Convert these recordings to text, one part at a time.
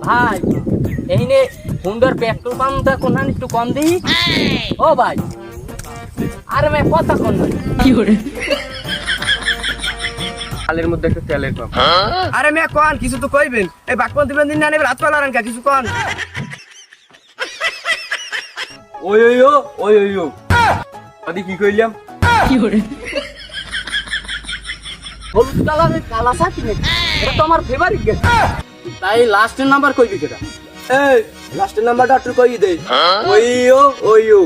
ভাই এই নে হুন্ডার পেট্রোল পাম্পটা কোন একটু কম দিই। ও ভাই আরে ভাই কথা কোন কি করে আলের মধ্যে একটা তেলের পাম্প। আরে মেয়ে কোন কিছু তো কইবেন, এই বাকপন দিবেন দিন না নেবে রাত পালারেন কা কিছু কোন। ওই ওই ও ওই ওই ও আদি কি কইলাম কি করে হলুদ কালারের কালা সাথী নাকি? এটা তো আমার ফেভারিট গেম। তাই লাস্টের নাম্বার কইবি কেটা? এই লাস্টের নাম্বারটা একটু কই দে। ওই ও ওই ও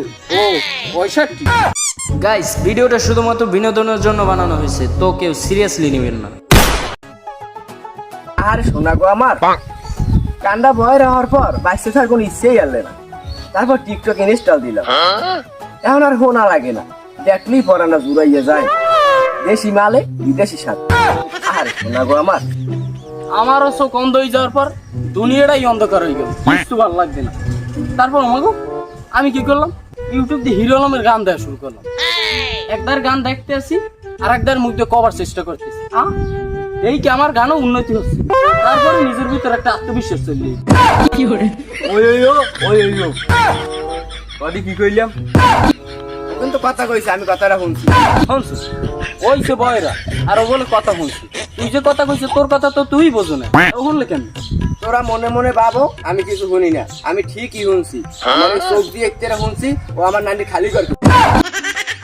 ও 65। গাইস ভিডিওটা শুধুমাত্র বিনোদনের জন্য বানানো হয়েছে, তো কেউ সিরিয়াসলি নেবেন না। আর শোনা গো আমার কান্ডা ভয় হওয়ার পর বাইসে থাকার কোনো ইচ্ছেই আনলে না। তারপর টিকটক ইনস্টল দিলাম, এখন আর হোনা লাগে না, দেখলেই পরানা জুড়াইয়া যায়। দেশি মালে বিদেশি স্বাদ। আর শোনা গো আমার আমারও চোখ অন্ধ হয়ে যাওয়ার পর দুনিয়াটাই অন্ধকার হয়ে গেল, কিছু ভালো লাগবে না। তারপর আমাকে আমি কি করলাম, ইউটিউব দিয়ে হিরো আলমের গান দেওয়া শুরু করলাম। একদার গান দেখতে আসি আর একদার মুখ দিয়ে কভার চেষ্টা করতেছি। এই কি আমার গানও উন্নতি হচ্ছে। তারপরে নিজের ভিতরে একটা আত্মবিশ্বাস চলে কি করে ওই ওই ও ওই ওই ও আদি কি কইলাম কিন্তু কথা কইছে, আমি কথাটা শুনছি। শুনছিস ওই সে বয়রা আর ও বলে কথা শুনছি। তুই যে কথা কইছে তোর কথা তো তুই বোঝো না, ও শুনলে কেন? তোরা মনে মনে ভাবো আমি কিছু শুনি না, আমি ঠিকই শুনছি। আমার ওই চোখ দিয়ে একটু শুনছি, ও আমার নানি খালি করে।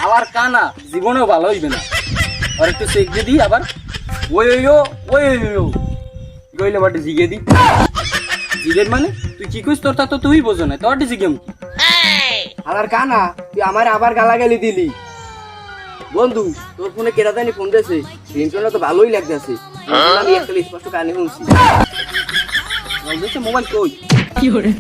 আবার কানা জীবনেও ভালো হইবে না। আর একটু চেক দিয়ে দিই আবার ওই ওই ও ওই ওই ও কইলাম একটা জিগে দি জিগের মানে তুই কি কইস তোর তা তো তুই বোঝো না, তোর জিগেম কি? আমার কানা তুই আমার আবার গালাগালি দিলি। বন্ধু তোর ফোনে কেটা জানি ফোন দিয়েছে, রিংটোনটা তো ভালোই লাগতেছে। আমি একটা স্পষ্ট কানে শুনছি। বলছে মোবাইল কই কি করে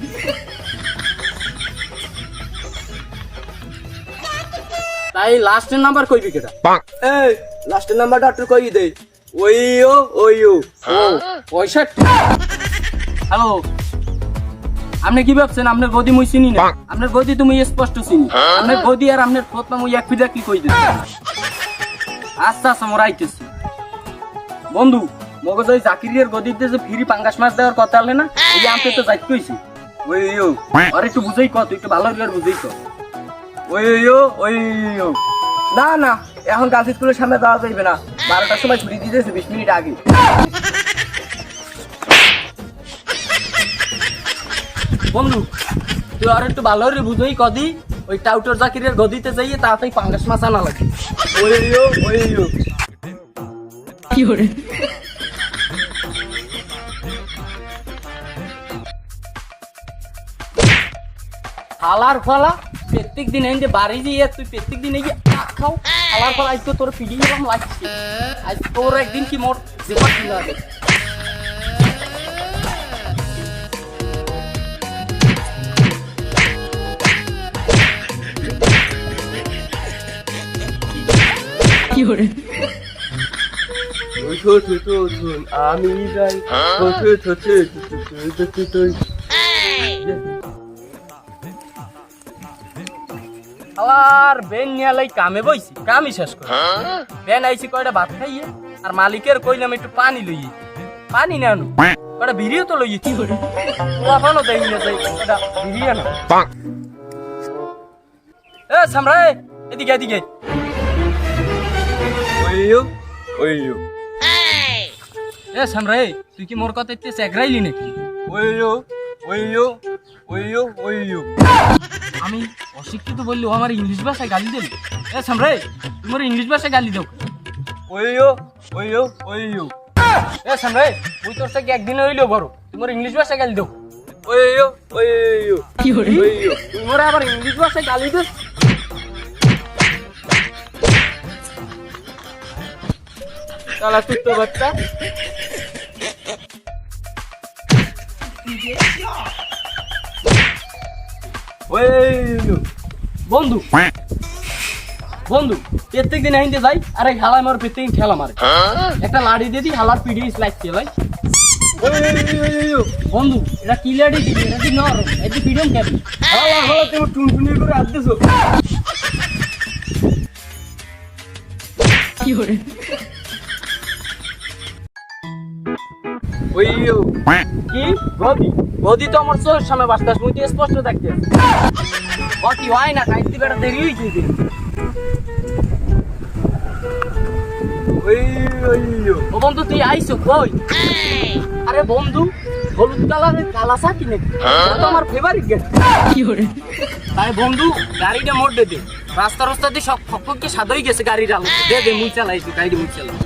তাই লাস্টের নাম্বার কইবি কেটা? এই লাস্টের নাম্বারটা একটু কই দে। ওই ও ওই ও ও 65। হ্যালো, আপনি কি ভাবছেন আপনার গদি মুই চিনি না? আপনার গদি তুমি স্পষ্ট চিনি। আপনার গদি আর আপনার ফতনা মুই এক ফিটা কি কই দিই। আচ্ছা আচ্ছা মোর আইতেছি। বন্ধু মগজ ওই জাকিরের গদিতে যে ফ্রি পাঙ্গাস মাছ দেওয়ার কথা হলে না, এই আমতে তো যাইতে কইছি। ওই ও আর একটু বুঝাই কত, একটু ভালো করে বুঝাই কত। ওই ও ওই ও না না এখন গার্লস স্কুলের সামনে যাওয়া যাইবে না, 12টার সময় ছুটি দিতেছে 20 মিনিট আগে। বন্ধু তুই আর একটু ভালো করে বুঝাই কদি, ওই টাউটার জাকিরের গদিতে যাইয়ে তাড়াতাড়ি পাঙ্গাস মাছ আনা লাগে। ওই ও ওই ও কি করে হালার ফলা প্রত্যেক দিন এই যে বাড়ি দিয়ে তুই প্রত্যেক দিন এই যে খাও হালার ফলা, আজ তো তোর পিড়ি এরকম লাগছে। আজ তোর একদিন কি মোর জীবন কি লাগে। কি করে আমি যাই আর বেন নিয়ালাই কামে বইছি, কামই শেষ করে বেন আইছি কয়টা ভাত খাইয়ে আর মালিকের কইলাম একটু পানি লইয়ে, পানি না আনো কয়টা বিড়িও তো লইয়ে। কি করে লাফানো দেই না যাই এটা বিড়িও না। এ সামরা এদিকে এদিকে ওই ও ওই ও এ সামরা তুই কি মোর কথা এতে চেগরাইলি নাকি? ওই ও ওই ও ওই ও ওই ও আমি অশিক্ষিত বললি ও আমার ইংলিশ ভাষায় গালি দিল। এ সামরা তোমার ইংলিশ ভাষায় গালি দাও। ওই ও ওই ও ওই ও এ সামরা তুই তোর থেকে একদিন হইলেও বড়, তোমার ইংলিশ ভাষায় গালি দাও। ওই ও ওই ও কি করে ওই ও তোমার আবার ইংলিশ ভাষায় গালি দিস? শালা কুত্তো বাচ্চা। ওই ও বন্ধু বন্ধু প্রত্যেক দিন আইতে যাই আর এই হালাই মার প্রত্যেক দিন ঠেলা মারে। একটা লাড়ি দিয়ে দিই হালার পিড়ি লাগছে ভাই। বন্ধু এটা কি লাড়ি দিবি, এটা কি নর এটি পিড়ম কেন? হালা হালা তুমি টুনটুনি করে হাত দিছো। কি করে ওই ও কি গদি গদি তো আমার চোখের সামনে বাস্তাস মুই তো স্পষ্ট দেখতে গতি হয় না খাইতে বেড়া দেরি হয়েছে ওই ওই ও ও বন্ধু তুই আইছো কই আরে বন্ধু হলুদ কালারের কালাসা কিনে এটা তো আমার ফেভারিট গেট কি করে তাই বন্ধু গাড়িটা মোড় দে রাস্তা রাস্তা দিয়ে সব ফকফকে সাদই গেছে গাড়ির আলো দে মুই চালাইছি গাড়ি মুই চালাই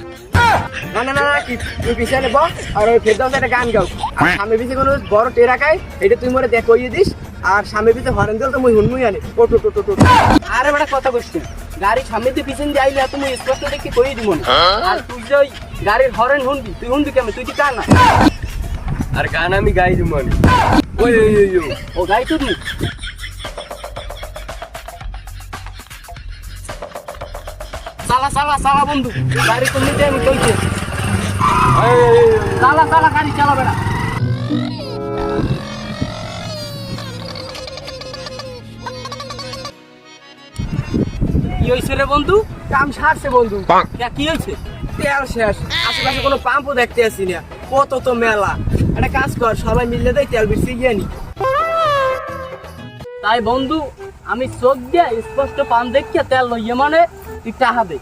না না না না, কি তুই পিছনে বস আর ওই ফেরদাউস একটা গান গাও আর সামনে পিছে কোনো বড় টেরা খায় এটা তুই মোরে দেখ কইয়ে দিস আর সামনে পিছে হরেন দিল তো মুই হুনমুই আনে ও টো টো টো টো আরে বেটা কথা কইছিস গাড়ি সামনে দিয়ে পিছন দিয়ে আইলে তুমি স্পষ্ট দেখি কই দিব না আর তুই যে ওই গাড়ির হরেন হুনবি তুই হুনবি কেমন তুই কি কার না আর গান আমি গাই দিব মানে ওই ওই ওই ও ও গাড়ি তুই চালা চালা চালা বন্ধু গাড়ি তুমি দে আমি কইছি চালা চালা গাড়ি চালাবে না কি হয়েছে রে বন্ধু কাম সারছে বন্ধু কি হয়েছে তেল শেষ আশেপাশে কোনো পাম্পও দেখতে আসি না কত তো মেলা একটা কাজ কর সবাই মিললে দেয় তেল বেশি গিয়ে নি তাই বন্ধু আমি চোখ দিয়ে স্পষ্ট পান দেখিয়া তেল লইয়ে মানে তুই টাহা দে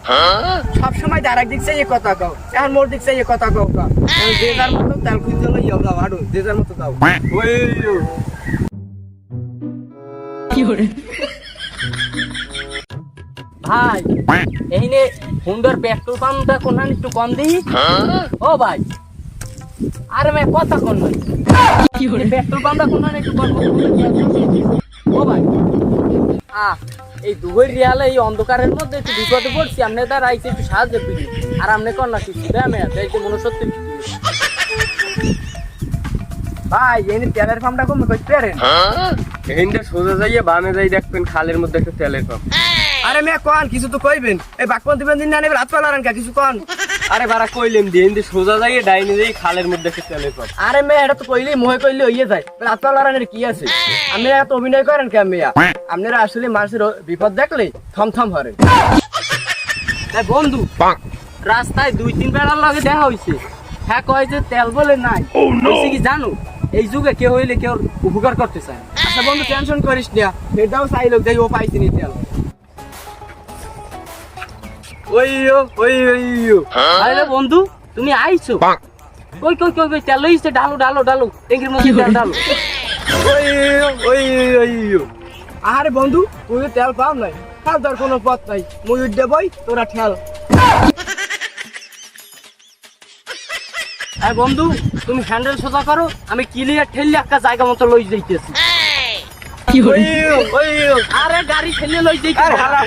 সবসময় তার একদিক চাইয়ে কথা কও এখন মোর দিক চাইয়ে কথা কও কা যে যার মতো তেল খুঁজতে হলো ইয়ে দাও আরো যে যার মতো দাও ওই ও ভাই এই নে হুন্ডার পেট্রোল পাম্পটা কোনখানে একটু কম দিই ও ভাই আরে ভাই কথা কোন ভাই কি হরে পেট্রোল পাম্পটা কোনখানে একটু কম ও ভাই এই দুই রিয়ালে এই অন্ধকারের মধ্যে একটু বিপদে পড়ছি আপনি তার আইসে একটু সাহায্য করি আর আপনি কোন না কিছু আমি এই যে মনে সত্যি ভাই এই তেলের পাম্পটা কমে কইতে পারেন এইটা সোজা যাইয়ে বামে যাই দেখবেন খালের মধ্যে একটা তেলের পাম্প আরে মেয়ে কন কিছু তো কইবেন এই বাকপন দিবেন দিন না নেবে রাত পালারেন কা কিছু কন আরে বারা কইলেম দিয়ে এনদি সোজা যাইয়ে ডাইনে যাই খালের মধ্যে একটা তেলের পাম্প আরে মেয়ে এটা তো কইলেই মোহে কইলে হইয়ে যায় রাত পালারেন কি আছে আপনি এত অভিনয় করেন কে মেয়া আপনারা আসলে মানুষের বিপদ দেখলে থমথম হরে তাই বন্ধু রাস্তায় 2-3 বেড়ার লগে দেখা হইছে হ্যাঁ কয় যে তেল বলে নাই বলছে কি জানো এই যুগে কেউ হইলে কেউ উপকার করতে চায় আচ্ছা বন্ধু টেনশন করিস না ফেরদাও চাই লোক যাই ও পাইছি নি তেল ওই ও ওই ওই ও আরে বন্ধু তুমি আইছো কই কই কই কই তেল লইছে ডালো ডালো ডালো ট্যাঙ্কির মধ্যে তেল ডালো ওই ও ওই ওই ও আরে বন্ধু তুই তো তেল পাম নাই তার তোর কোনো পথ নাই মুই উঠে বই তোরা ঠেল আরে বন্ধু তুমি হ্যান্ডেল সোজা করো আমি ক্লিয়ার ঠেললে একটা জায়গা মতো লই যাইতেছি ওই ও ওই ও আরে গাড়ি ঠেলে লই যাইতে আরে হালা